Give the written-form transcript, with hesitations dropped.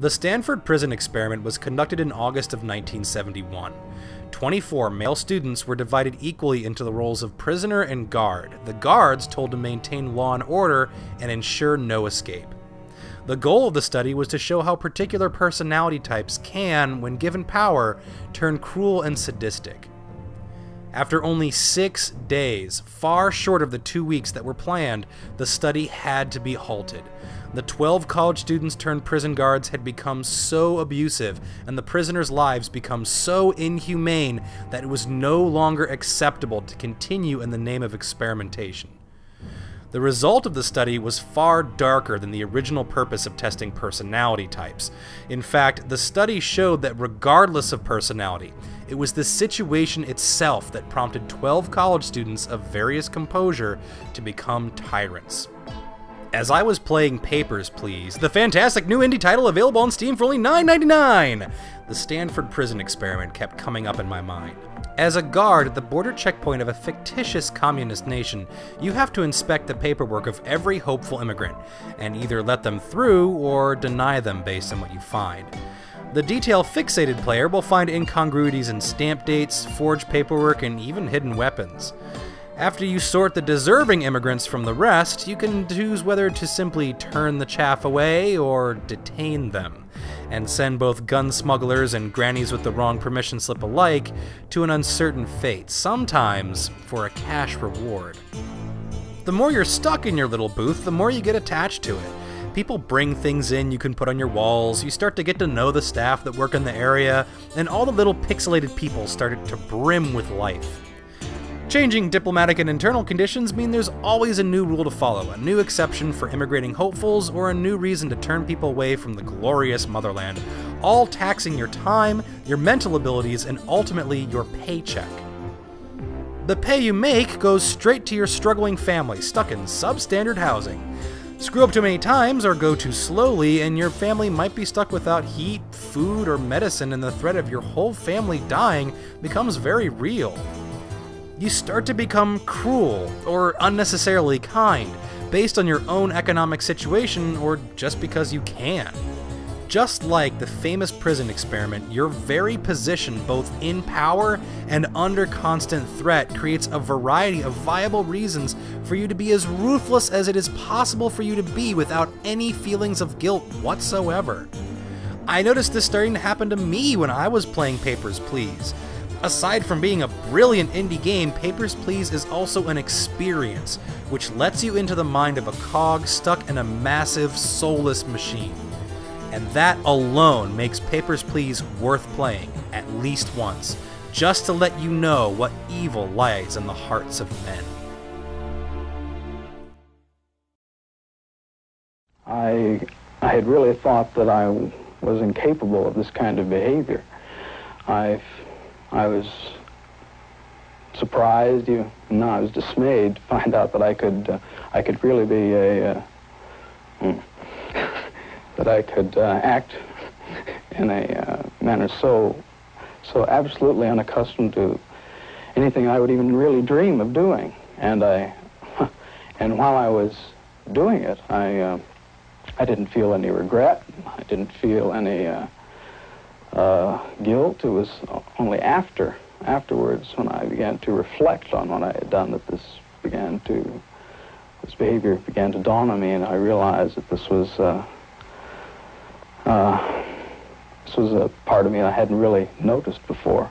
The Stanford prison experiment was conducted in August of 1971. 24 male students were divided equally into the roles of prisoner and guard, the guards told to maintain law and order and ensure no escape. The goal of the study was to show how particular personality types can, when given power, turn cruel and sadistic. After only 6 days, far short of the 2 weeks that were planned, the study had to be halted. The 12 college students turned prison guards had become so abusive and the prisoners' lives become so inhumane that it was no longer acceptable to continue in the name of experimentation. The result of the study was far darker than the original purpose of testing personality types. In fact, the study showed that regardless of personality, it was the situation itself that prompted 12 college students of various composure to become tyrants. As I was playing Papers, Please, the fantastic new indie title available on Steam for only $9.99, the Stanford prison experiment kept coming up in my mind. As a guard at the border checkpoint of a fictitious communist nation, you have to inspect the paperwork of every hopeful immigrant, and either let them through or deny them based on what you find. The detail-fixated player will find incongruities in stamp dates, forged paperwork, and even hidden weapons. After you sort the deserving immigrants from the rest, you can choose whether to simply turn the chaff away or detain them, and send both gun smugglers and grannies with the wrong permission slip alike to an uncertain fate, sometimes for a cash reward. The more you're stuck in your little booth, the more you get attached to it. People bring things in you can put on your walls, you start to get to know the staff that work in the area, and all the little pixelated people started to brim with life. Changing diplomatic and internal conditions mean there's always a new rule to follow, a new exception for immigrating hopefuls, or a new reason to turn people away from the glorious motherland, all taxing your time, your mental abilities, and ultimately your paycheck. The pay you make goes straight to your struggling family stuck in substandard housing. Screw up too many times or go too slowly, and your family might be stuck without heat, food, or medicine, and the threat of your whole family dying becomes very real. You start to become cruel, or unnecessarily kind, based on your own economic situation or just because you can. Just like the famous prison experiment, your very position both in power and under constant threat creates a variety of viable reasons for you to be as ruthless as it is possible for you to be without any feelings of guilt whatsoever. I noticed this starting to happen to me when I was playing Papers, Please. Aside from being a brilliant indie game, Papers, Please is also an experience, which lets you into the mind of a cog stuck in a massive, soulless machine. And that alone makes Papers, Please worth playing, at least once, just to let you know what evil lies in the hearts of men. I had really thought that I was incapable of this kind of behavior. I was surprised, no, I was dismayed to find out that I could really be that I could act in a manner so absolutely unaccustomed to anything I would even really dream of doing. And while I was doing it, I didn't feel any regret. I didn't feel any guilt. It was only afterwards when I began to reflect on what I had done that this behavior began to dawn on me, and I realized that this was a part of me I hadn't really noticed before.